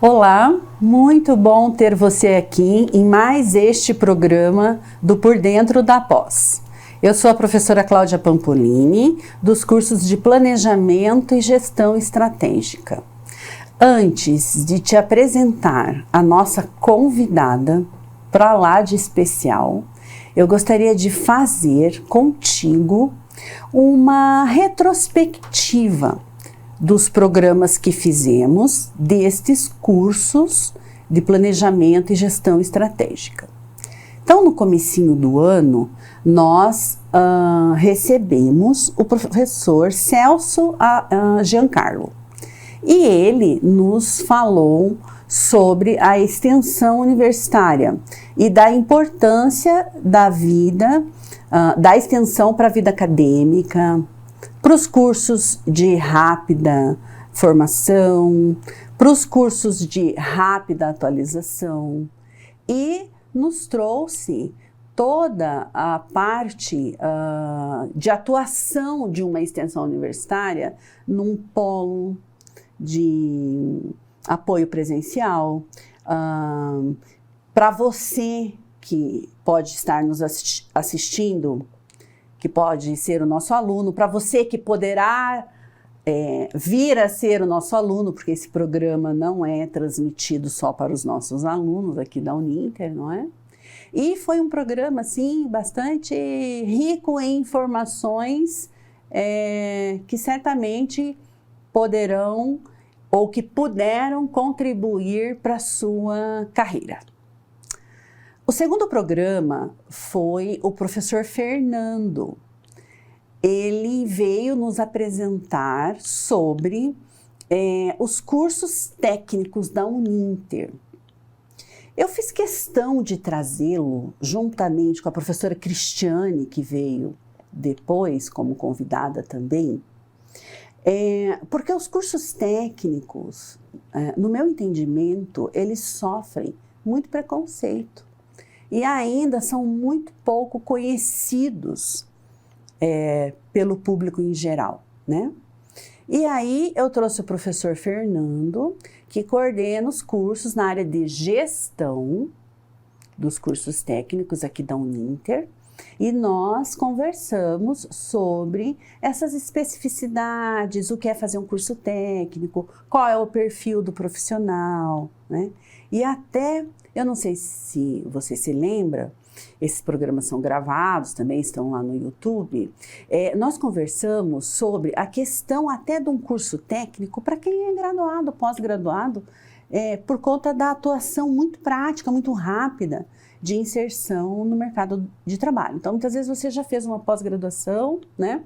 Olá, muito bom ter você aqui em mais este programa do Por Dentro da Pós. Eu sou a professora Cláudia Pampolini, dos cursos de Planejamento e Gestão Estratégica. Antes de te apresentar a nossa convidada, para lá de especial, eu gostaria de fazer contigo uma retrospectiva dos programas que fizemos destes cursos de planejamento e gestão estratégica. Então, no comecinho do ano, nós recebemos o professor Celso Giancarlo e ele nos falou sobre a extensão universitária e da importância da vida, da extensão para a vida acadêmica, para os cursos de rápida formação, para os cursos de rápida atualização e nos trouxe toda a parte de atuação de uma extensão universitária num polo de apoio presencial. Para você que pode estar nos assistindo, que pode ser o nosso aluno, para você que poderá vir a ser o nosso aluno, porque esse programa não é transmitido só para os nossos alunos aqui da Uninter, não é? E foi um programa, assim, bastante rico em informações que certamente poderão ou que puderam contribuir para a sua carreira. O segundo programa foi o professor Fernando. Ele veio nos apresentar sobre os cursos técnicos da Uninter. Eu fiz questão de trazê-lo juntamente com a professora Cristiane, que veio depois como convidada também, porque os cursos técnicos, no meu entendimento, eles sofrem muito preconceito. E ainda são muito pouco conhecidos pelo público em geral, né? E aí eu trouxe o professor Fernando, que coordena os cursos na área de gestão dos cursos técnicos aqui da Uninter, e nós conversamos sobre essas especificidades, o que é fazer um curso técnico, qual é o perfil do profissional, né? E até, eu não sei se você se lembra, esses programas são gravados, também estão lá no YouTube, nós conversamos sobre a questão até de um curso técnico para quem é graduado, pós-graduado, por conta da atuação muito prática, muito rápida de inserção no mercado de trabalho. Então, muitas vezes você já fez uma pós-graduação, né?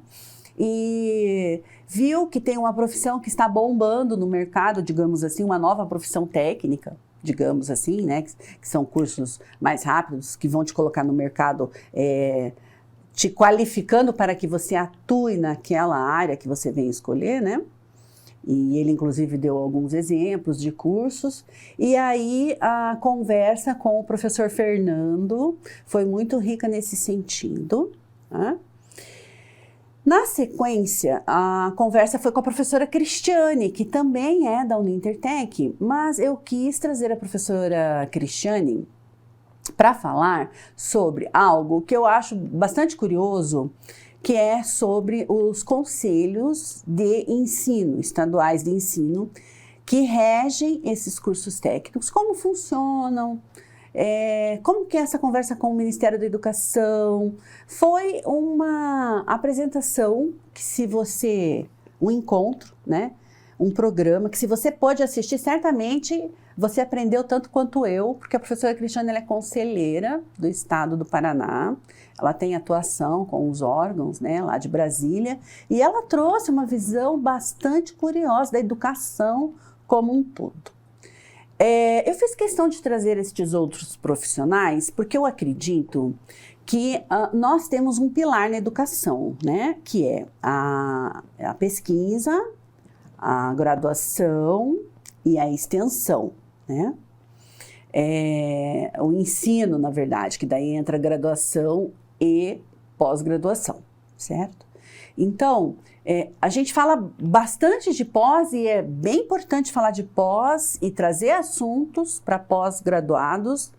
E viu que tem uma profissão que está bombando no mercado, digamos assim, uma nova profissão técnica, digamos assim, né, que são cursos mais rápidos, que vão te colocar no mercado, te qualificando para que você atue naquela área que você vem escolher, né? E ele, inclusive, deu alguns exemplos de cursos. E aí, a conversa com o professor Fernando foi muito rica nesse sentido, né? Na sequência, a conversa foi com a professora Cristiane, que também é da Unintertech, mas eu quis trazer a professora Cristiane para falar sobre algo que eu acho bastante curioso, que é sobre os conselhos de ensino, estaduais de ensino, que regem esses cursos técnicos, como funcionam, como que é essa conversa com o Ministério da Educação. Foi uma apresentação que um encontro, né? Um programa que se você pode assistir, certamente você aprendeu tanto quanto eu, porque a professora Cristiane ela é conselheira do estado do Paraná, ela tem atuação com os órgãos, né, lá de Brasília, e ela trouxe uma visão bastante curiosa da educação como um todo. Eu fiz questão de trazer estes outros profissionais porque eu acredito que nós temos um pilar na educação, né, que é a pesquisa, a graduação e a extensão, né? O ensino, na verdade, que daí entra graduação e pós-graduação, certo? Então, a gente fala bastante de pós e é bem importante falar de pós e trazer assuntos para pós-graduados,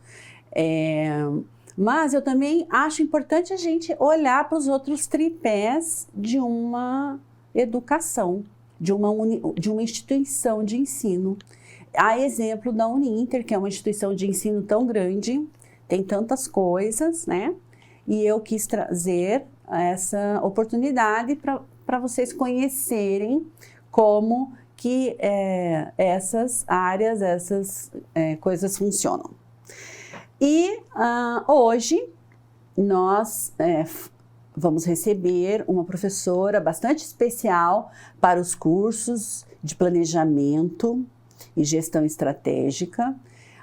mas eu também acho importante a gente olhar para os outros tripés de uma educação, de uma instituição de ensino. Há exemplo da Uninter, que é uma instituição de ensino tão grande, tem tantas coisas, né? E eu quis trazer essa oportunidade para vocês conhecerem como que essas áreas, essas coisas funcionam. E hoje nós vamos receber uma professora bastante especial para os cursos de planejamento e gestão estratégica,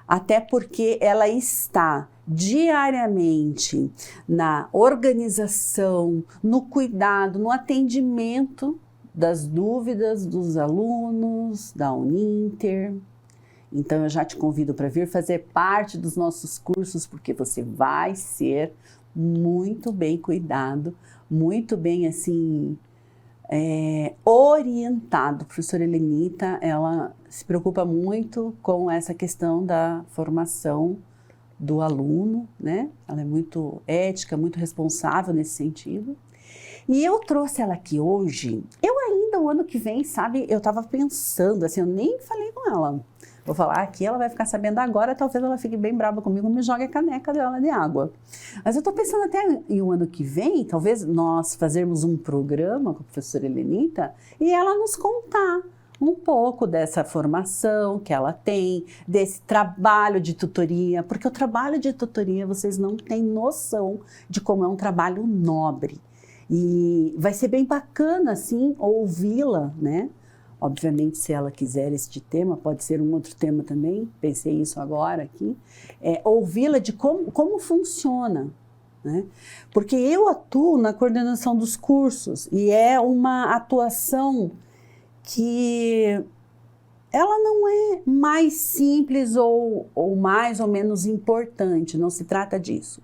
até porque ela está diariamente na organização, no cuidado, no atendimento das dúvidas dos alunos da Uninter. Então eu já te convido para vir fazer parte dos nossos cursos, porque você vai ser muito bem cuidado, muito bem assim orientado. A professora Helenita, ela se preocupa muito com essa questão da formação do aluno, né? Ela é muito ética, muito responsável nesse sentido. E eu trouxe ela aqui hoje, eu ainda o ano que vem, sabe, eu estava pensando, assim, eu nem falei com ela. Vou falar aqui, ela vai ficar sabendo agora, talvez ela fique bem brava comigo e me jogue a caneca dela de água. Mas eu estou pensando até em um ano que vem, talvez nós fazermos um programa com a professora Helenita e ela nos contar um pouco dessa formação que ela tem, desse trabalho de tutoria, porque o trabalho de tutoria, vocês não têm noção de como é um trabalho nobre. E vai ser bem bacana, assim, ouvi-la, né? Obviamente, se ela quiser este tema, pode ser um outro tema também, pensei isso agora aqui, ouvi-la de como funciona, né? Porque eu atuo na coordenação dos cursos e é uma atuação que ela não é mais simples ou mais ou menos importante, não se trata disso.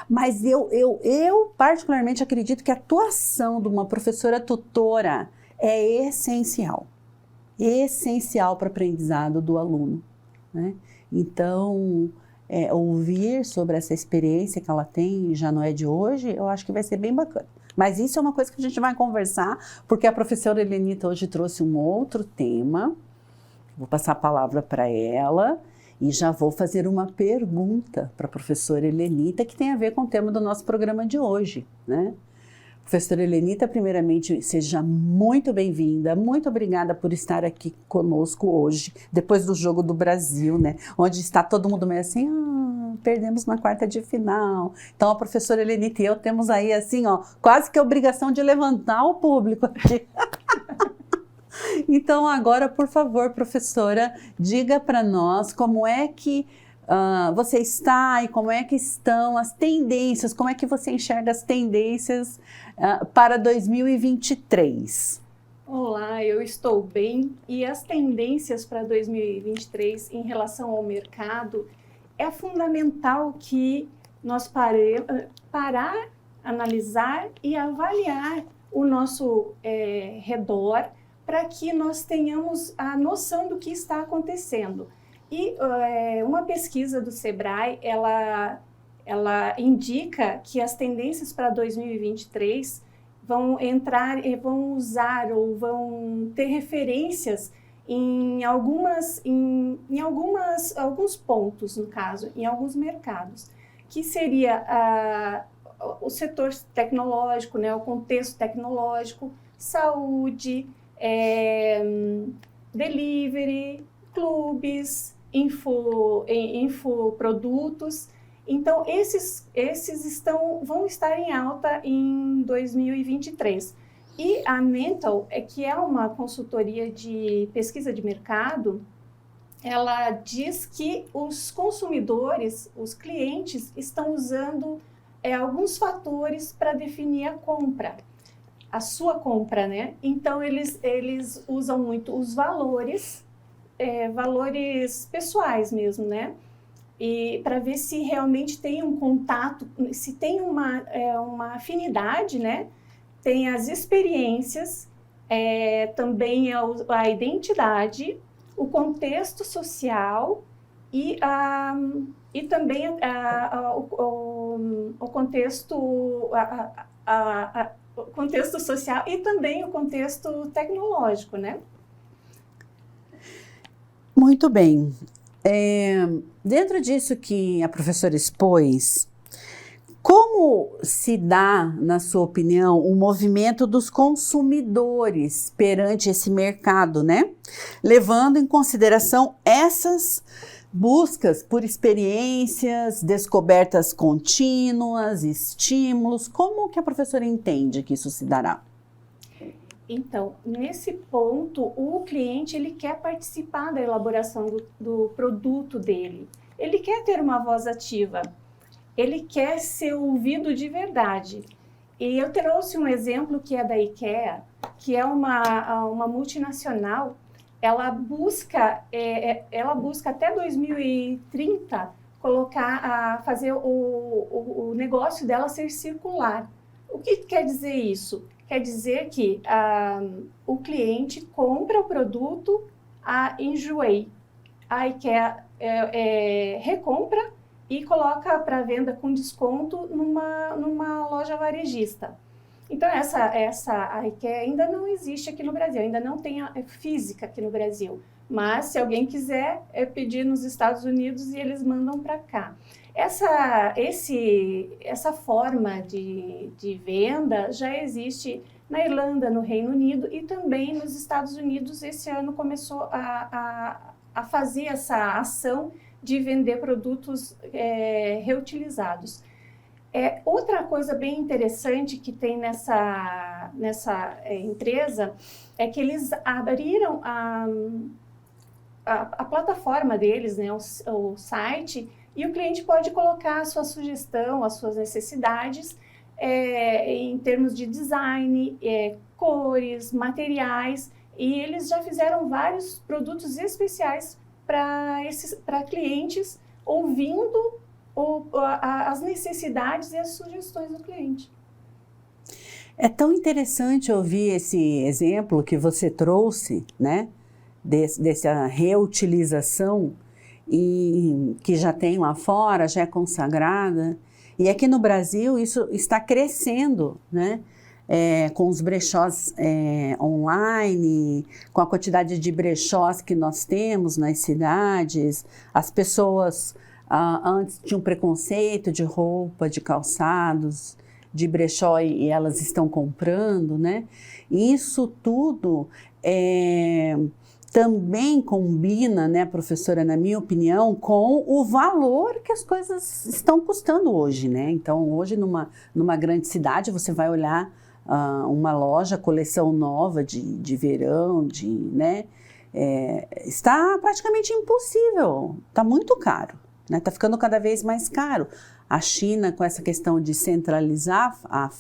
Mas eu particularmente acredito que a atuação de uma professora tutora é essencial para o aprendizado do aluno, né? Então, ouvir sobre essa experiência que ela tem, já não é de hoje, eu acho que vai ser bem bacana. Mas isso é uma coisa que a gente vai conversar, porque a professora Helenita hoje trouxe um outro tema. Vou passar a palavra para ela e já vou fazer uma pergunta para a professora Helenita, que tem a ver com o tema do nosso programa de hoje, né? Professora Helenita, primeiramente, seja muito bem-vinda, muito obrigada por estar aqui conosco hoje, depois do Jogo do Brasil, né? Onde está todo mundo meio assim, perdemos na quarta de final. Então, a professora Helenita e eu temos aí, assim, ó, quase que a obrigação de levantar o público aqui. Então, agora, por favor, professora, diga para nós como é que você está e como é que estão as tendências, como é que você enxerga as tendências para 2023? Olá, eu estou bem e as tendências para 2023 em relação ao mercado é fundamental que nós parar, analisar e avaliar o nosso redor para que nós tenhamos a noção do que está acontecendo. E uma pesquisa do Sebrae, ela indica que as tendências para 2023 vão usar ou vão ter referências em alguns pontos, no caso, em alguns mercados, que seria o setor tecnológico, né, o contexto tecnológico, saúde, delivery, clubes, infoprodutos. Então, esses vão estar em alta em 2023. E a Mental, que é uma consultoria de pesquisa de mercado, ela diz que os consumidores, os clientes, estão usando alguns fatores para definir a sua compra, né? Então, eles usam muito os valores pessoais mesmo, né? E para ver se realmente tem um contato, se tem uma afinidade, né, tem as experiências, também a identidade, o contexto social e também o contexto social e também o contexto tecnológico, né? Muito bem. Dentro disso que a professora expôs, como se dá, na sua opinião, o movimento dos consumidores perante esse mercado, né? Levando em consideração essas buscas por experiências, descobertas contínuas, estímulos. Como que a professora entende que isso se dará? Então, nesse ponto, o cliente ele quer participar da elaboração do produto dele. Ele quer ter uma voz ativa. Ele quer ser ouvido de verdade. E eu trouxe um exemplo que é da IKEA, que é uma multinacional. Ela busca até 2030 fazer o negócio dela ser circular. O que quer dizer isso? Quer dizer que o cliente compra o produto, enjoei. A IKEA recompra e coloca para venda com desconto numa loja varejista. Então, a IKEA ainda não existe aqui no Brasil, ainda não tem física aqui no Brasil. Mas, se alguém quiser, pedir nos Estados Unidos e eles mandam para cá. Essa forma de venda já existe na Irlanda, no Reino Unido e também nos Estados Unidos. Esse ano começou a fazer essa ação de vender produtos reutilizados. Outra coisa bem interessante que tem nessa empresa é que eles abriram a plataforma deles, né, o site, e o cliente pode colocar a sua sugestão, as suas necessidades em termos de design, cores, materiais, e eles já fizeram vários produtos especiais para clientes, ouvindo as necessidades e as sugestões do cliente. É tão interessante ouvir esse exemplo que você trouxe, né, dessa reutilização e que já tem lá fora, já é consagrada. E aqui no Brasil isso está crescendo, né? Com os brechós online, com a quantidade de brechós que nós temos nas cidades. As pessoas antes tinham preconceito de roupa, de calçados, de brechó e elas estão comprando, né? E isso tudo também combina, né, professora, na minha opinião, com o valor que as coisas estão custando hoje, né? Então, hoje, numa grande cidade, você vai olhar uma loja, coleção nova de verão, né? Está praticamente impossível, está muito caro, né? Está ficando cada vez mais caro. A China, com essa questão de centralizar, a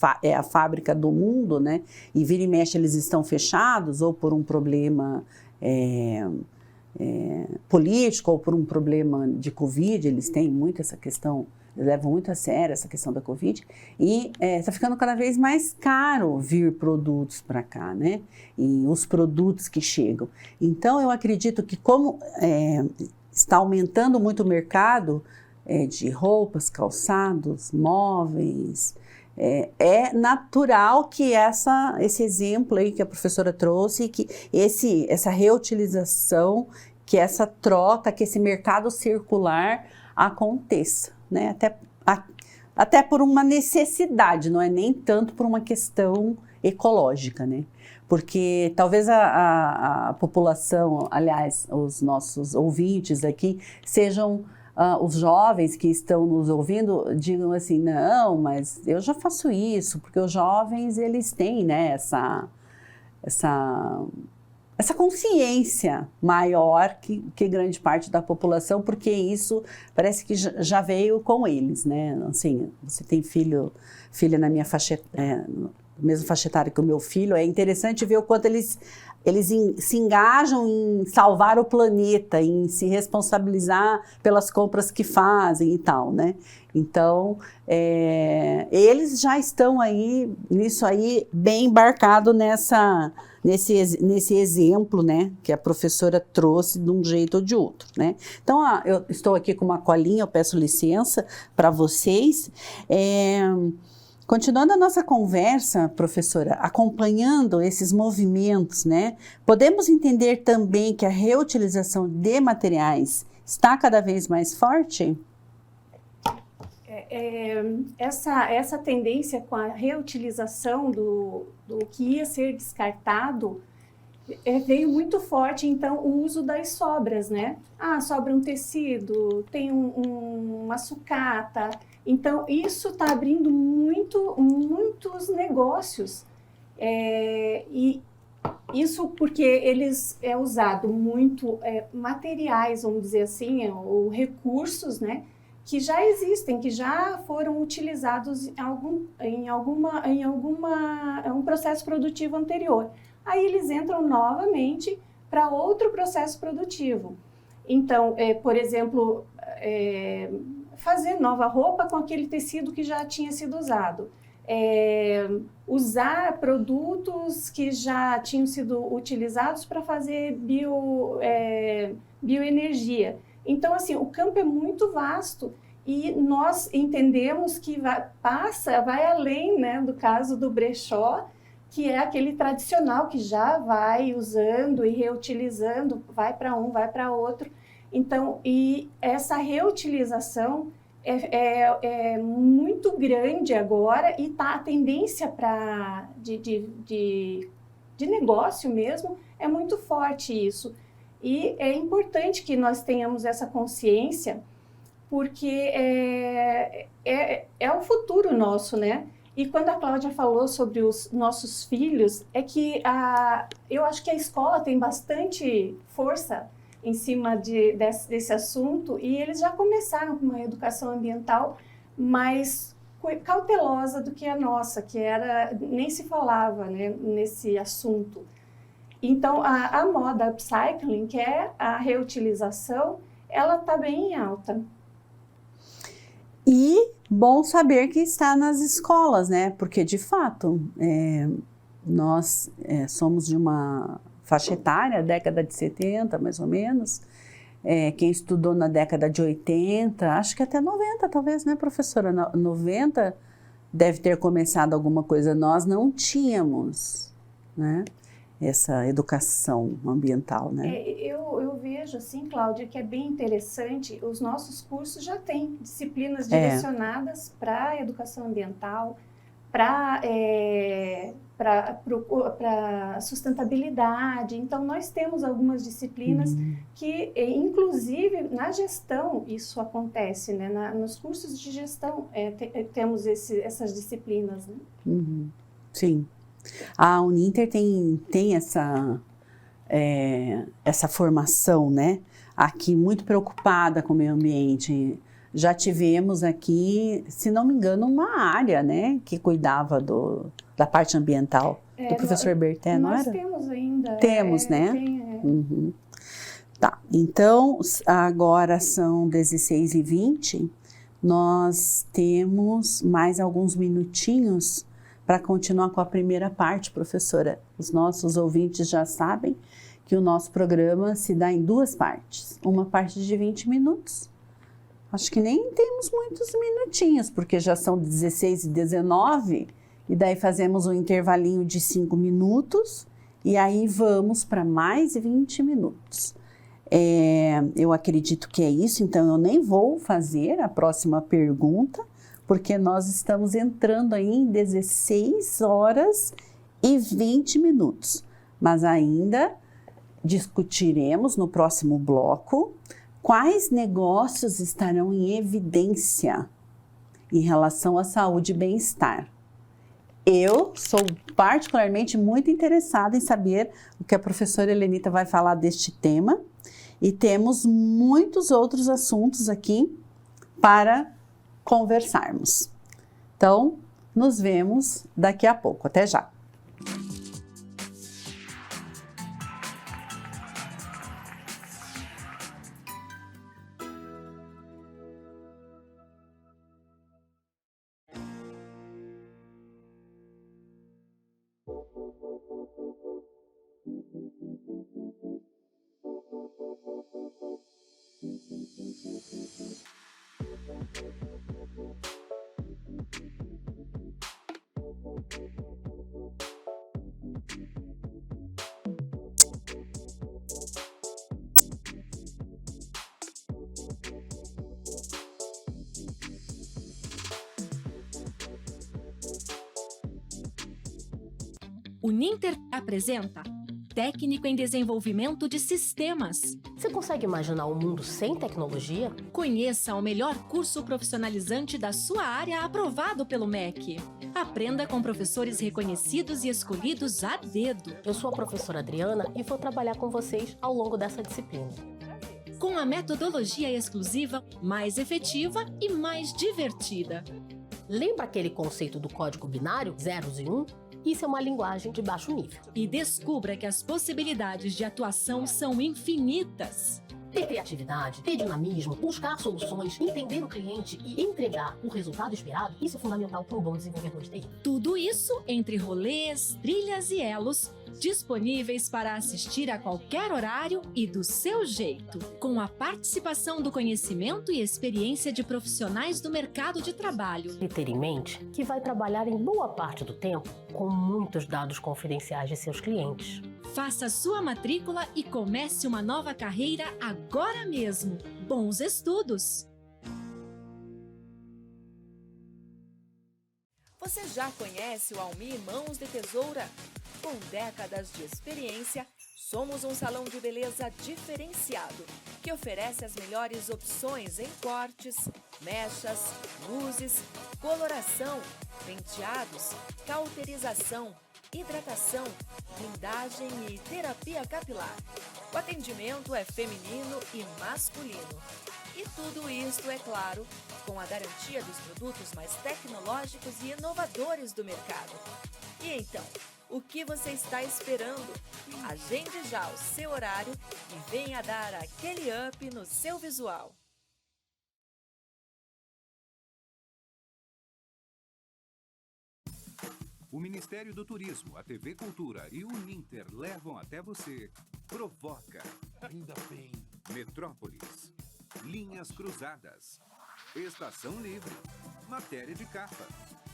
fábrica do mundo, né? E vira e mexe, eles estão fechados, ou por um problema político, ou por um problema de Covid, eles têm muito essa questão, levam muito a sério essa questão da Covid, e está ficando cada vez mais caro vir produtos para cá, né? E os produtos que chegam. Então, eu acredito que como está aumentando muito o mercado de roupas, calçados, móveis, é natural que esse exemplo aí que a professora trouxe, que essa reutilização, que essa troca, que esse mercado circular aconteça, né? Até por uma necessidade, não é nem tanto por uma questão ecológica, né? Porque talvez a população, aliás, os nossos ouvintes aqui, sejam os jovens que estão nos ouvindo, digam assim, não, mas eu já faço isso, porque os jovens, eles têm, né, essa consciência maior que grande parte da população, porque isso parece que já veio com eles, né? Assim, você tem filha na minha faixa, mesmo faixa etária que o meu filho, é interessante ver o quanto eles eles se engajam em salvar o planeta, em se responsabilizar pelas compras que fazem e tal, né? Então, eles já estão aí, nisso aí, bem embarcado nesse exemplo, né, que a professora trouxe de um jeito ou de outro, né? Então, eu estou aqui com uma colinha, eu peço licença para vocês. Continuando a nossa conversa, professora, acompanhando esses movimentos, né, podemos entender também que a reutilização de materiais está cada vez mais forte? Essa tendência com a reutilização do que ia ser descartado veio muito forte, então, o uso das sobras, né? Sobra um tecido, tem uma sucata. Então, isso está abrindo muitos negócios. E isso porque eles usado muito materiais, vamos dizer assim, ou recursos, né? Que já existem, que já foram utilizados em um processo produtivo anterior. Aí eles entram novamente para outro processo produtivo. Então, por exemplo, fazer nova roupa com aquele tecido que já tinha sido usado. Usar produtos que já tinham sido utilizados para fazer bioenergia. Então, assim, o campo é muito vasto e nós entendemos que vai além, né, do caso do brechó, que é aquele tradicional que já vai usando e reutilizando, vai para um, vai para outro. Então, e essa reutilização é muito grande agora e a tendência de negócio mesmo é muito forte isso. E é importante que nós tenhamos essa consciência, porque é o futuro nosso, né? E quando a Cláudia falou sobre os nossos filhos, eu acho que a escola tem bastante força em cima desse assunto, e eles já começaram com uma educação ambiental mais cautelosa do que a nossa, que nem se falava, né, nesse assunto. Então, a moda upcycling, que é a reutilização, ela está bem em alta. E bom saber que está nas escolas, né? Porque, de fato, nós somos de uma faixa etária, década de 70, mais ou menos. Quem estudou na década de 80, acho que até 90, talvez, né, professora? 90 deve ter começado alguma coisa. Nós não tínhamos, né, essa educação ambiental, né? Eu vejo, assim, Cláudia, que é bem interessante. Os nossos cursos já têm disciplinas direcionadas para a educação ambiental, para sustentabilidade. Então, nós temos algumas disciplinas que, inclusive, na gestão, isso acontece, né? Nos cursos de gestão, temos essas disciplinas, né? Sim. A Uninter tem essa formação, né? Aqui, muito preocupada com o meio ambiente. Já tivemos aqui, se não me engano, uma área, né, que cuidava da parte ambiental, do professor Berté, não era? Nós temos ainda. Temos, né? Tem. Tá, então, agora são 16h20, nós temos mais alguns minutinhos para continuar com a primeira parte, professora. Os nossos ouvintes já sabem que o nosso programa se dá em duas partes. Uma parte de 20 minutos. Acho que nem temos muitos minutinhos, porque já são 16h19, e daí fazemos um intervalinho de 5 minutos, e aí vamos para mais 20 minutos. Eu acredito que é isso, então eu nem vou fazer a próxima pergunta, porque nós estamos entrando aí em 16h20, mas ainda discutiremos no próximo bloco quais negócios estarão em evidência em relação à saúde e bem-estar. Eu sou particularmente muito interessada em saber o que a professora Helenita vai falar deste tema, e temos muitos outros assuntos aqui para conversarmos. Então, nos vemos daqui a pouco. Até já! O Ninter apresenta Técnico em Desenvolvimento de Sistemas. Você consegue imaginar um mundo sem tecnologia? Conheça o melhor curso profissionalizante da sua área aprovado pelo MEC. Aprenda com professores reconhecidos e escolhidos a dedo. Eu sou a professora Adriana e vou trabalhar com vocês ao longo dessa disciplina. Com a metodologia exclusiva, mais efetiva e mais divertida. Lembra aquele conceito do código binário, zeros e 1? Isso é uma linguagem de baixo nível. E descubra que as possibilidades de atuação são infinitas. Ter criatividade, ter dinamismo, buscar soluções, entender o cliente e entregar o resultado esperado, isso é fundamental para um bom desenvolvedor de TI. Tudo isso entre rolês, trilhas e elos, disponíveis para assistir a qualquer horário e do seu jeito, com a participação do conhecimento e experiência de profissionais do mercado de trabalho. E ter em mente que vai trabalhar em boa parte do tempo com muitos dados confidenciais de seus clientes. Faça sua matrícula e comece uma nova carreira agora mesmo. Bons estudos! Você já conhece o Almi Mãos de Tesoura? Com décadas de experiência, somos um salão de beleza diferenciado, que oferece as melhores opções em cortes, mechas, luzes, coloração, penteados, cauterização, hidratação, blindagem e terapia capilar. O atendimento é feminino e masculino. E tudo isto, é claro, com a garantia dos produtos mais tecnológicos e inovadores do mercado. E então, o que você está esperando? Agende já o seu horário e venha dar aquele up no seu visual. O Ministério do Turismo, a TV Cultura e o Ninter levam até você Provoca, Ainda bem. Metrópolis, Linhas Cruzadas, Estação Livre, Matéria de Capa,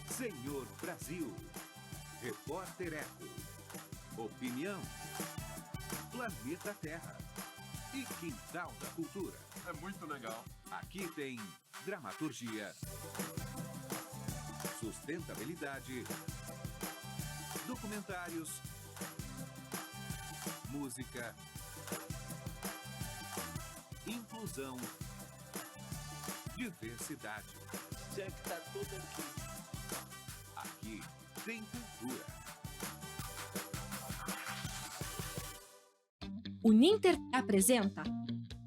Senhor Brasil, Repórter Eco, Opinião, Planeta Terra e Quintal da Cultura. É muito legal. Aqui tem dramaturgia, sustentabilidade, documentários, música, inclusão, diversidade. Já que tá tudo aqui. Aqui tem cultura. O Ninter apresenta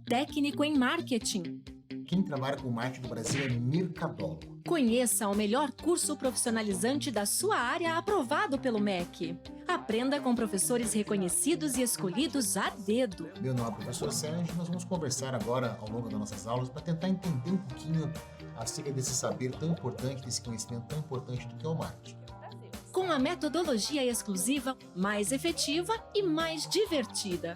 Técnico em Marketing. Quem trabalha com marketing no Brasil é Mercadólogo. Conheça o melhor curso profissionalizante da sua área aprovado pelo MEC. Aprenda com professores reconhecidos e escolhidos a dedo. Meu nome é professor Sérgio. Nós vamos conversar agora ao longo das nossas aulas para tentar entender um pouquinho acerca desse saber tão importante, desse conhecimento tão importante do que é o marketing. Com a metodologia exclusiva, mais efetiva e mais divertida.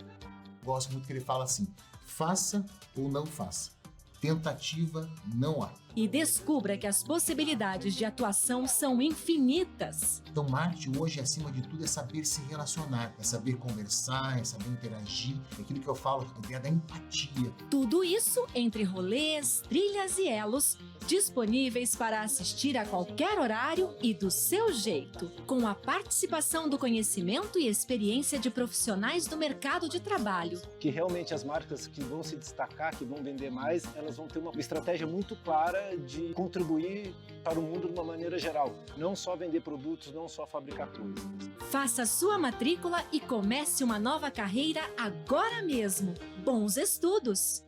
Gosto muito que ele fala assim: faça ou não faça. Tentativa não há. E descubra que as possibilidades de atuação são infinitas. Então, marketing hoje, acima de tudo, é saber se relacionar, é saber conversar, é saber interagir. É aquilo que eu falo, a ideia da empatia. Tudo isso entre rolês, trilhas e elos, disponíveis para assistir a qualquer horário e do seu jeito, com a participação do conhecimento e experiência de profissionais do mercado de trabalho. Que realmente as marcas que vão se destacar, que vão vender mais, elas vão ter uma estratégia muito clara de contribuir para o mundo de uma maneira geral. Não só vender produtos, não só fabricar coisas. Faça sua matrícula e comece uma nova carreira agora mesmo. Bons estudos!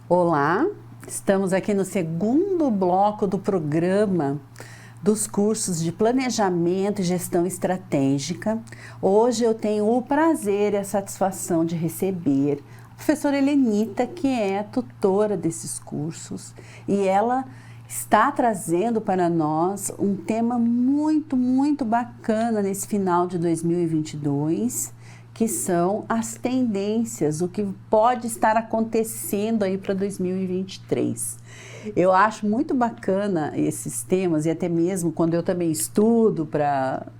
Olá, estamos aqui no segundo bloco do programa dos cursos de Planejamento e Gestão Estratégica. Hoje eu tenho o prazer e a satisfação de receber a professora Helenita, que é a tutora desses cursos, e ela está trazendo para nós um tema muito, muito bacana nesse final de 2022, que são as tendências, o que pode estar acontecendo aí para 2023. Eu acho muito bacana esses temas, e até mesmo quando eu também estudo,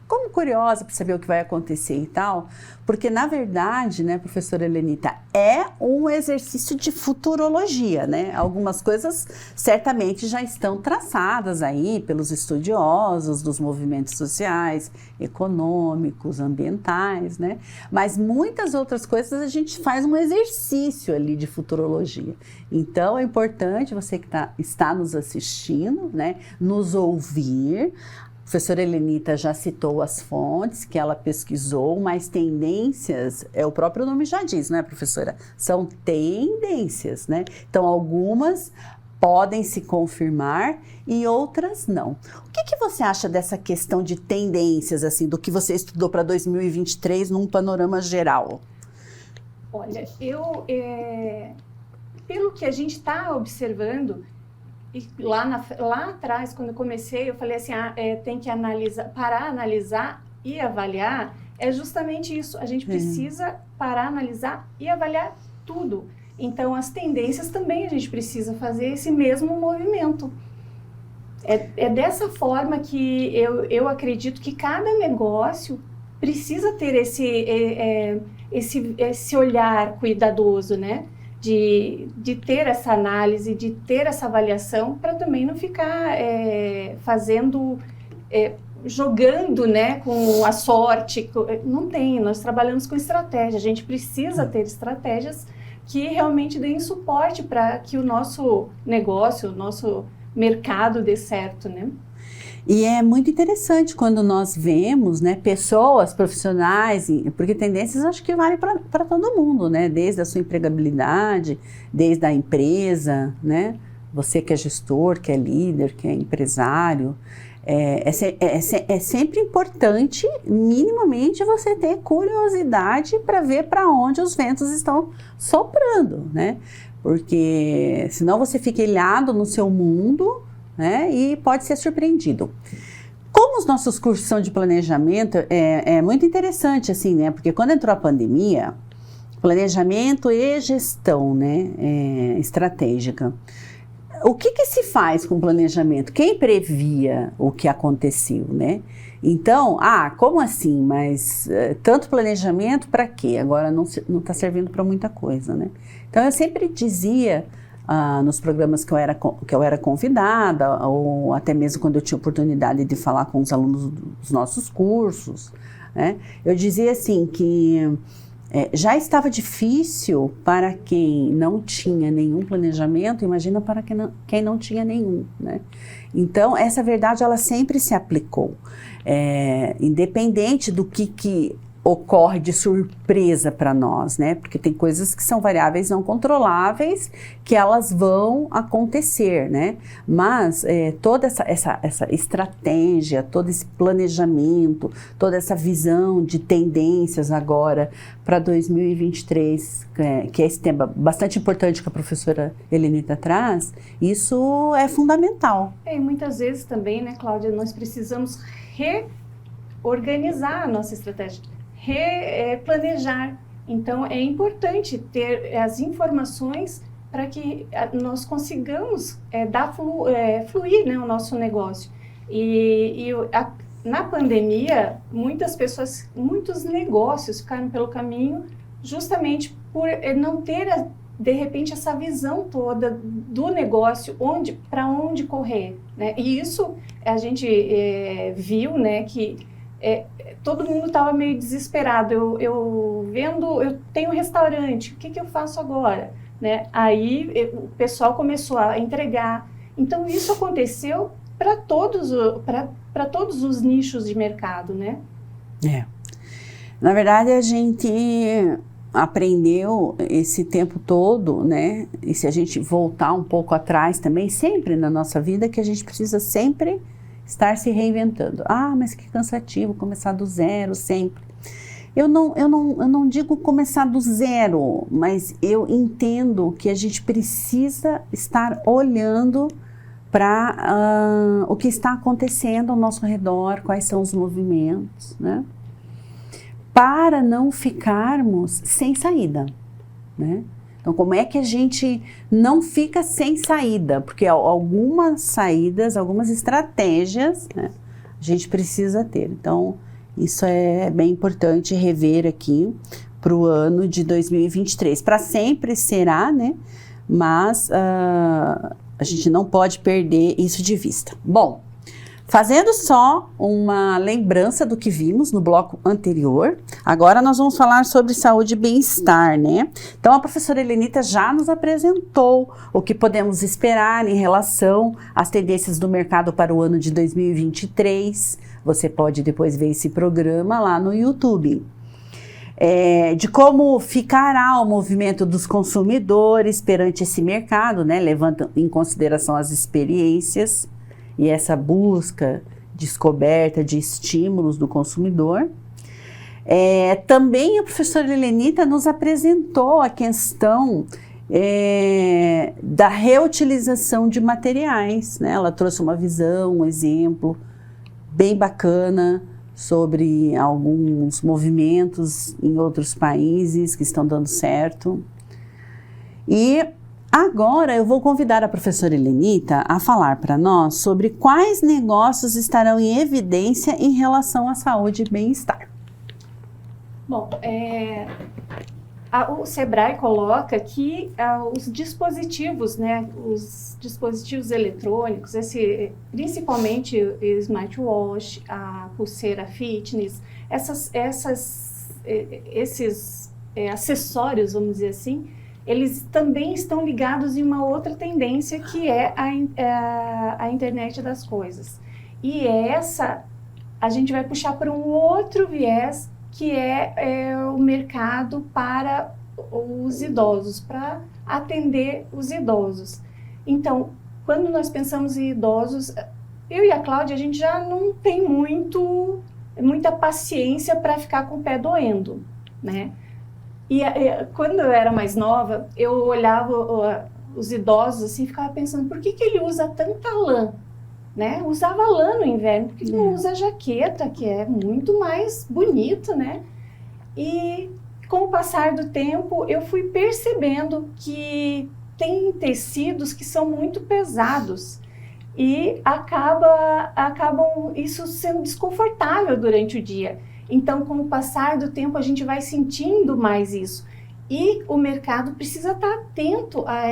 como curiosa para saber o que vai acontecer e tal, porque na verdade, né, professora Helenita, é um exercício de futurologia, né? Algumas coisas certamente já estão traçadas aí pelos estudiosos dos movimentos sociais, econômicos, ambientais, né? Mas muitas outras coisas a gente faz um exercício ali de futurologia. Então é importante você que está nos assistindo, né, nos ouvir. A professora Helenita já citou as fontes que ela pesquisou, mas tendências, o próprio nome já diz, não é, professora? São tendências, né? Então, algumas podem se confirmar e outras não. O que você acha dessa questão de tendências, assim, do que você estudou para 2023 num panorama geral? Olha, pelo que a gente está observando, e lá atrás, quando eu comecei, eu falei assim, tem que parar, analisar e avaliar. É justamente isso, a gente precisa parar, analisar e avaliar tudo. Então, as tendências também a gente precisa fazer esse mesmo movimento. É dessa forma que eu acredito que cada negócio precisa ter esse olhar cuidadoso, né? De ter essa análise, de ter essa avaliação, para também não ficar jogando, né, com a sorte. Não tem, nós trabalhamos com estratégia, a gente precisa ter estratégias que realmente deem suporte para que o nosso negócio, o nosso mercado dê certo, né? E é muito interessante quando nós vemos, né, pessoas profissionais, porque tendências acho que vale para todo mundo, né, desde a sua empregabilidade, desde a empresa, né, você que é gestor, que é líder, que é empresário, é sempre importante, minimamente, você ter curiosidade para ver para onde os ventos estão soprando, né, porque senão você fica ilhado no seu mundo, né, e pode ser surpreendido. Como os nossos cursos são de planejamento, é muito interessante, assim, né, porque quando entrou a pandemia, planejamento e gestão, né, estratégica. O que se faz com planejamento? Quem previa o que aconteceu, né? Então, como assim? Mas tanto planejamento para quê? Agora não está servindo para muita coisa, né? Então, eu sempre dizia nos programas que eu era convidada, ou até mesmo quando eu tinha oportunidade de falar com os alunos dos nossos cursos, né? Eu dizia assim que já estava difícil para quem não tinha nenhum planejamento, imagina para quem não tinha nenhum, né? Então, essa verdade, ela sempre se aplicou, independente do que ocorre de surpresa para nós, né? Porque tem coisas que são variáveis não controláveis, que elas vão acontecer, né? Mas toda essa estratégia, todo esse planejamento, toda essa visão de tendências agora para 2023, que é esse tema bastante importante que a professora Helenita traz, isso é fundamental. E muitas vezes também, né, Cláudia, nós precisamos reorganizar a nossa estratégia, planejar. Então, é importante ter as informações para que nós consigamos fluir, né, o nosso negócio. Na pandemia, muitos negócios ficaram pelo caminho justamente por não ter, de repente, essa visão toda do negócio, para onde correr, né? E isso a gente viu, né, que todo mundo estava meio desesperado. Eu tenho um restaurante, o que eu faço agora? Né? Aí o pessoal começou a entregar. Então isso aconteceu para todos os nichos de mercado, né? Na verdade, a gente aprendeu esse tempo todo, né? E se a gente voltar um pouco atrás também, sempre na nossa vida, que a gente precisa sempre estar se reinventando. Mas que cansativo, começar do zero sempre. Eu não digo começar do zero, mas eu entendo que a gente precisa estar olhando para o que está acontecendo ao nosso redor, quais são os movimentos, né? Para não ficarmos sem saída, né? Então, como é que a gente não fica sem saída? Porque algumas saídas, algumas estratégias, né, a gente precisa ter. Então, isso é bem importante rever aqui para o ano de 2023. Para sempre será, né? Mas a gente não pode perder isso de vista. Bom, fazendo só uma lembrança do que vimos no bloco anterior, agora nós vamos falar sobre saúde e bem-estar, né? Então, a professora Helenita já nos apresentou o que podemos esperar em relação às tendências do mercado para o ano de 2023. Você pode depois ver esse programa lá no YouTube. De como ficará o movimento dos consumidores perante esse mercado, né? Levando em consideração as experiências e essa busca, descoberta de estímulos do consumidor. Também a professora Helenita nos apresentou a questão da reutilização de materiais, né? Ela trouxe uma visão, um exemplo bem bacana sobre alguns movimentos em outros países que estão dando certo. E agora eu vou convidar a professora Helenita a falar para nós sobre quais negócios estarão em evidência em relação à saúde e bem-estar. Bom, o Sebrae coloca que os dispositivos, né, os dispositivos eletrônicos, principalmente o smartwatch, a pulseira fitness, esses acessórios, vamos dizer assim, eles também estão ligados em uma outra tendência que é a internet das coisas. E essa a gente vai puxar para um outro viés, que é o mercado para os idosos, para atender os idosos. Então, quando nós pensamos em idosos, eu e a Cláudia, a gente já não tem muita paciência para ficar com o pé doendo, né? E quando eu era mais nova, eu olhava os idosos assim e ficava pensando, por que ele usa tanta lã? Né? Usava lã no inverno, porque não usa jaqueta, que é muito mais bonito, né? E com o passar do tempo, eu fui percebendo que tem tecidos que são muito pesados e acabam isso sendo desconfortável durante o dia. Então, com o passar do tempo, a gente vai sentindo mais isso. E o mercado precisa estar atento a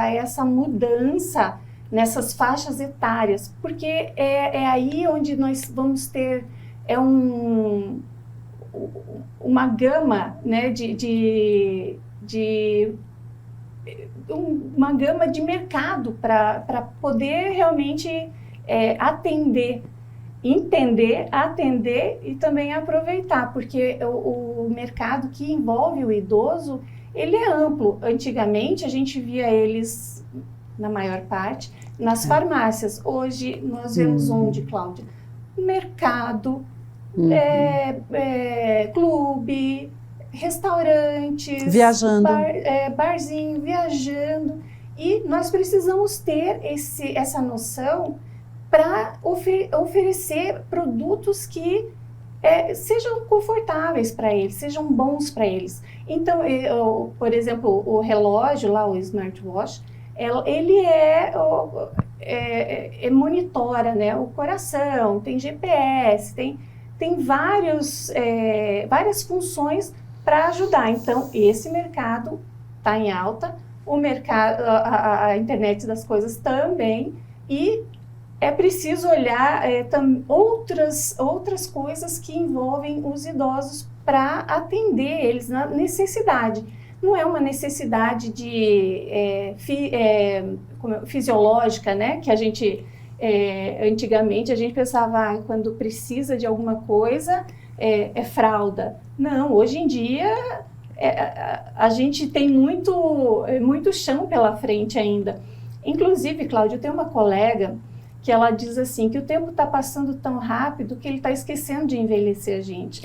essa mudança nessas faixas etárias, porque é aí onde nós vamos ter uma gama, né, uma gama de mercado para poder realmente entender, atender e também aproveitar, porque o mercado que envolve o idoso, ele é amplo. Antigamente a gente via eles, na maior parte, nas farmácias. Hoje nós vemos onde, Cláudia? Mercado, clube, restaurantes, viajando, barzinho, viajando. E nós precisamos ter essa noção para oferecer produtos que sejam confortáveis para eles, sejam bons para eles. Então, por exemplo, o relógio lá, o smartwatch, ele monitora, né, o coração, tem GPS, tem várias funções para ajudar. Então, esse mercado está em alta, o mercado, a internet das coisas também, e é preciso olhar outras coisas que envolvem os idosos para atender eles na necessidade. Não é uma necessidade fisiológica, né? Que a gente, antigamente, a gente pensava, quando precisa de alguma coisa, é fralda. Não, hoje em dia, a gente tem muito chão pela frente ainda. Inclusive, Cláudia, eu tenho uma colega que ela diz assim, que o tempo está passando tão rápido que ele está esquecendo de envelhecer a gente.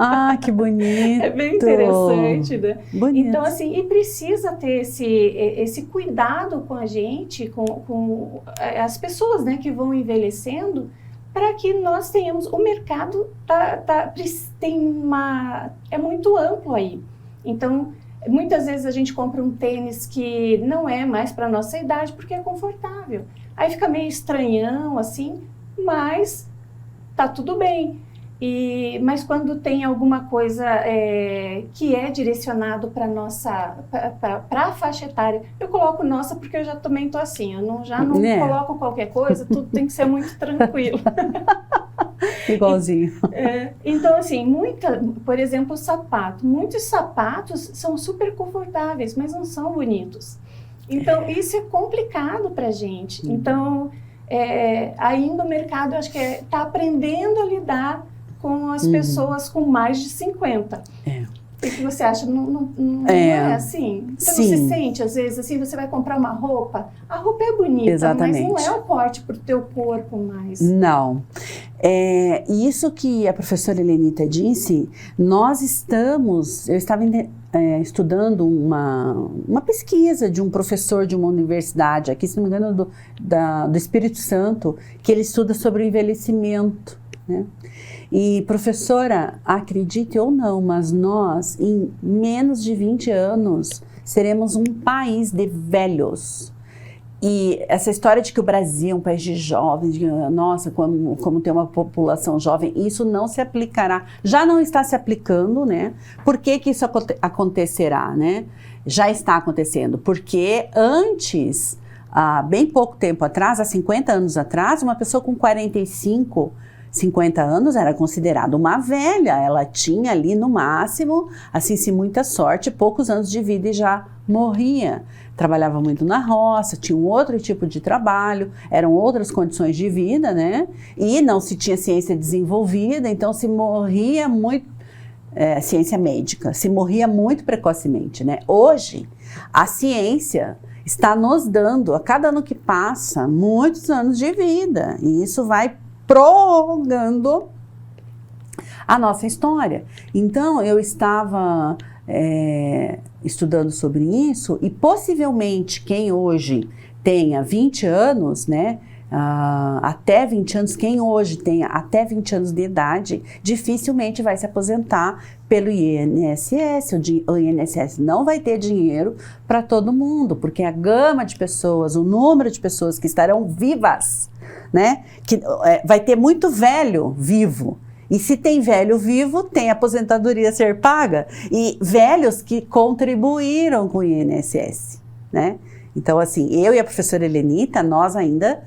Ah, que bonito. É bem interessante, né? Bonito. Então, assim, e precisa ter esse cuidado com a gente, com as pessoas, né, que vão envelhecendo, para que nós tenhamos, o mercado é muito amplo aí. Então, muitas vezes a gente compra um tênis que não é mais para a nossa idade, porque é confortável. Aí fica meio estranhão, assim, mas tá tudo bem. Mas quando tem alguma coisa que é direcionado para a faixa etária, eu coloco nossa, porque eu já também tô assim, eu já não coloco qualquer coisa, tudo tem que ser muito tranquilo. Igualzinho. Então, assim, por exemplo, sapato. Muitos sapatos são super confortáveis, mas não são bonitos. Então, isso é complicado pra gente. Então, ainda o mercado, eu acho que está aprendendo a lidar com as pessoas com mais de 50. O que você acha? Não é assim? Você não se sente, às vezes, assim, você vai comprar uma roupa, a roupa é bonita, exatamente, mas não é o corte para o teu corpo mais. Não. Isso que a professora Helenita disse, eu estava estudando uma pesquisa de um professor de uma universidade, aqui, se não me engano, do Espírito Santo, que ele estuda sobre o envelhecimento, né? E, professora, acredite ou não, mas nós, em menos de 20 anos, seremos um país de velhos. E essa história de que o Brasil é um país de jovens, nossa, como tem uma população jovem, isso não se aplicará. Já não está se aplicando, né? Por que isso acontecerá, né? Já está acontecendo, porque antes, há bem pouco tempo atrás, há 50 anos atrás, uma pessoa com 50 anos era considerada uma velha, ela tinha ali no máximo, assim, se muita sorte, poucos anos de vida e já morria. Trabalhava muito na roça, tinha um outro tipo de trabalho, eram outras condições de vida, né? E não se tinha ciência desenvolvida, então se morria muito, ciência médica, se morria muito precocemente, né? Hoje, a ciência está nos dando, a cada ano que passa, muitos anos de vida, e isso vai prorrogando a nossa história. Então, eu estava estudando sobre isso e possivelmente quem hoje tenha 20 anos, né, até 20 anos, quem hoje tenha até 20 anos de idade, dificilmente vai se aposentar pelo INSS. O INSS não vai ter dinheiro para todo mundo, porque a gama de pessoas, o número de pessoas que estarão vivas, né, que vai ter muito velho vivo. E se tem velho vivo, tem aposentadoria a ser paga. E velhos que contribuíram com o INSS, né? Então, assim, eu e a professora Helenita, nós ainda,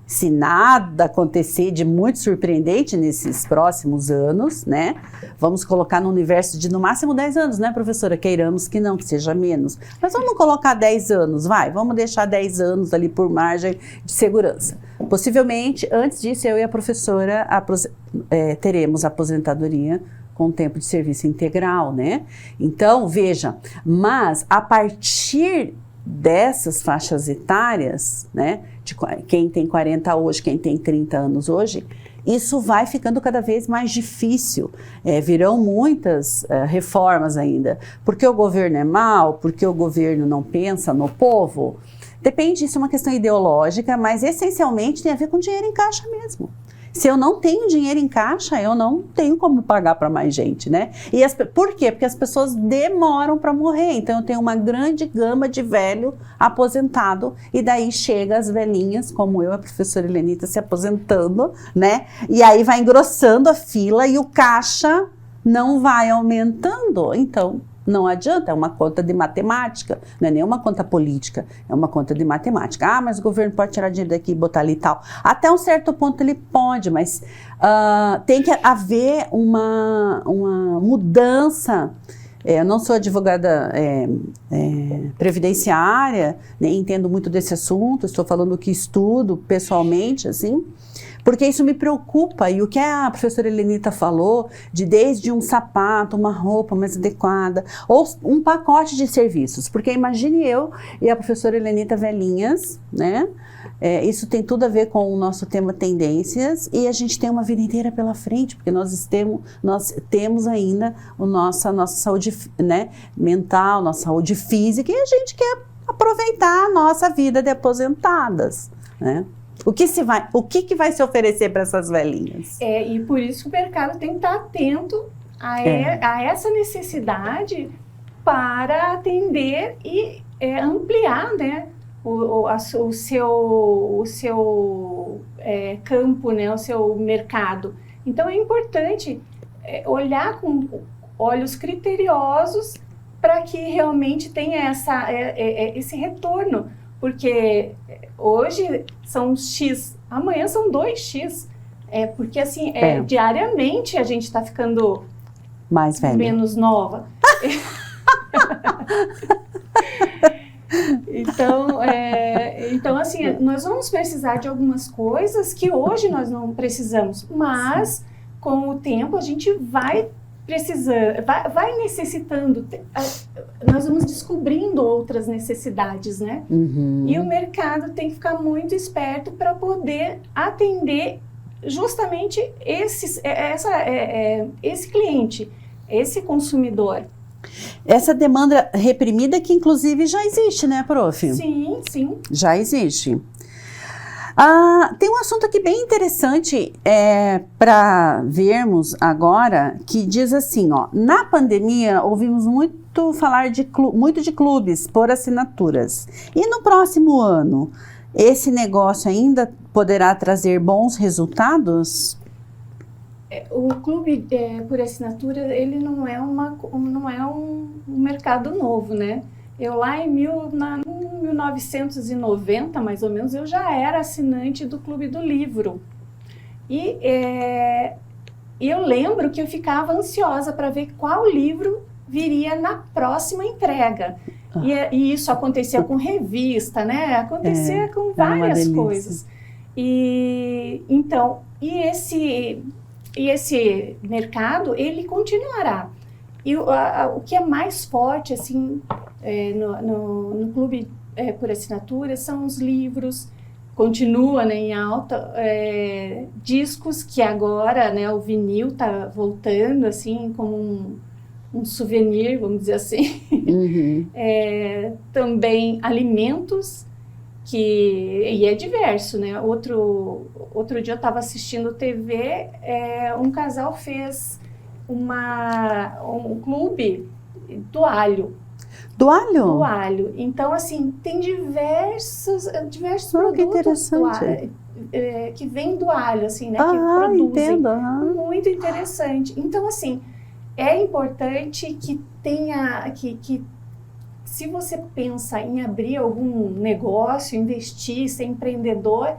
se nada acontecer de muito surpreendente nesses próximos anos, né? Vamos colocar no universo de no máximo 10 anos, né, professora? Queiramos que não, que seja menos. Mas vamos colocar 10 anos, vamos deixar 10 anos ali por margem de segurança. Possivelmente, antes disso, eu e a professora teremos aposentadoria com tempo de serviço integral, né? Então, veja, mas a partir dessas faixas etárias, né, de quem tem 40 hoje, quem tem 30 anos hoje, isso vai ficando cada vez mais difícil. Virão muitas reformas ainda. Porque o governo é mau, porque o governo não pensa no povo. Depende, isso é uma questão ideológica, mas essencialmente tem a ver com dinheiro em caixa mesmo. Se eu não tenho dinheiro em caixa, eu não tenho como pagar para mais gente, né? Por quê? Porque as pessoas demoram para morrer. Então, eu tenho uma grande gama de velho aposentado e daí chega as velhinhas, como eu, a professora Helenita, se aposentando, né? E aí vai engrossando a fila e o caixa não vai aumentando. Então, não adianta, é uma conta de matemática, não é nem uma conta política, é uma conta de matemática. Ah, mas o governo pode tirar dinheiro daqui e botar ali e tal. Até um certo ponto ele pode, mas tem que haver uma mudança Eu não sou advogada previdenciária, nem entendo muito desse assunto, estou falando que estudo pessoalmente, assim, porque isso me preocupa. E o que a professora Helenita falou, de desde um sapato, uma roupa mais adequada, ou um pacote de serviços, porque imagine eu e a professora Helenita velhinhas, né? Isso tem tudo a ver com o nosso tema tendências, e a gente tem uma vida inteira pela frente, porque nós temos ainda a nossa saúde, né, mental, nossa saúde física, e a gente quer aproveitar a nossa vida de aposentadas, né? O que vai se oferecer para essas velhinhas? E por isso o mercado tem que estar atento a essa necessidade para atender e ampliar, né, o seu campo, né, o seu mercado. Então é importante olhar com olhos criteriosos para que realmente tenha esse retorno, porque hoje são X, amanhã são 2X, porque assim, diariamente a gente está ficando mais velha, menos nova. Então, assim, nós vamos precisar de algumas coisas que hoje nós não precisamos, mas com o tempo a gente vai precisando, vai necessitando, nós vamos descobrindo outras necessidades, né? Uhum. E o mercado tem que ficar muito esperto para poder atender justamente esse cliente, esse consumidor. Essa demanda reprimida que inclusive já existe, né, prof? Sim, sim. Já existe. Tem um assunto aqui bem interessante para vermos agora, que diz assim, ó, na pandemia ouvimos muito falar de clubes por assinaturas. E no próximo ano, esse negócio ainda poderá trazer bons resultados? O clube por assinatura, ele não é um mercado novo, né? Eu lá em 1990, mais ou menos, eu já era assinante do Clube do Livro. E eu lembro que eu ficava ansiosa para ver qual livro viria na próxima entrega. E isso acontecia com revista, né? Acontecia com várias coisas. E esse mercado, ele continuará. E o que é mais forte, assim, no clube por assinatura, são os livros, continua, né, em alta, discos, que agora, né, o vinil está voltando, assim, como um souvenir, vamos dizer assim. Uhum. Também alimentos, e é diverso, né? Outro dia eu estava assistindo TV, um casal fez um clube do alho. Do alho? Do alho. Então, assim, tem diversos produtos que interessante. que vêm do alho, assim, né? Que produzem. Entendo. Muito interessante. Então, assim, é importante que tenha... que se você pensa em abrir algum negócio, investir, ser empreendedor,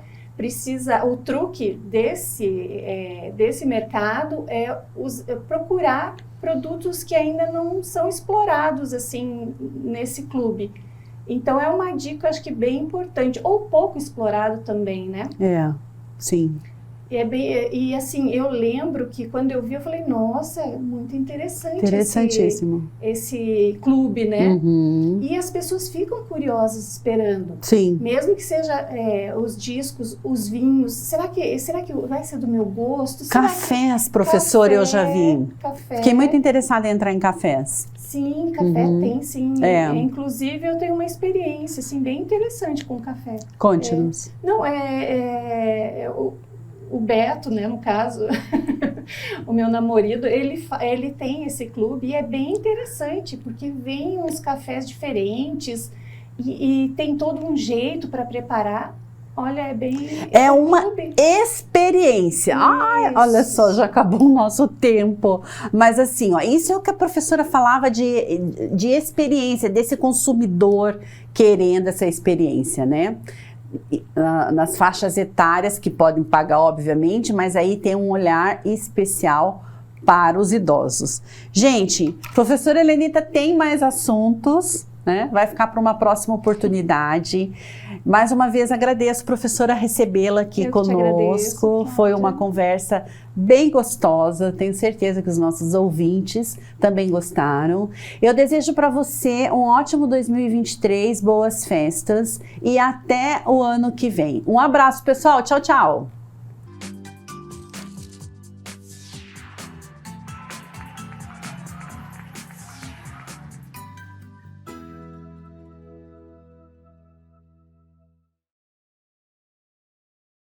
o truque desse mercado é procurar produtos que ainda não são explorados assim nesse clube. Então é uma dica, acho que bem importante, ou pouco explorado também, né? Sim. E assim, eu lembro que quando eu vi, eu falei, nossa, é muito interessante. Interessantíssimo. Esse clube, né? Uhum. E as pessoas ficam curiosas esperando. Sim. Mesmo que seja os discos, os vinhos. Será que vai ser do meu gosto? Cafés, professor, eu já vi. Café. Fiquei muito interessada em entrar em cafés. Sim, café tem, sim. Inclusive, eu tenho uma experiência, assim, bem interessante com café. Conte-nos. O Beto, né, no caso, o meu namorado, ele tem esse clube e é bem interessante, porque vem uns cafés diferentes e tem todo um jeito para preparar. Olha, é uma experiência. Ai, olha só, já acabou o nosso tempo. Mas assim, ó, isso é o que a professora falava de experiência, desse consumidor querendo essa experiência, né? Nas faixas etárias que podem pagar, obviamente, mas aí tem um olhar especial para os idosos. Gente, professora Helenita tem mais assuntos, né? Vai ficar para uma próxima oportunidade. Mais uma vez agradeço, professora, recebê-la aqui conosco. Foi uma conversa bem gostosa. Tenho certeza que os nossos ouvintes também gostaram. Eu desejo para você um ótimo 2023, boas festas e até o ano que vem. Um abraço, pessoal. Tchau, tchau.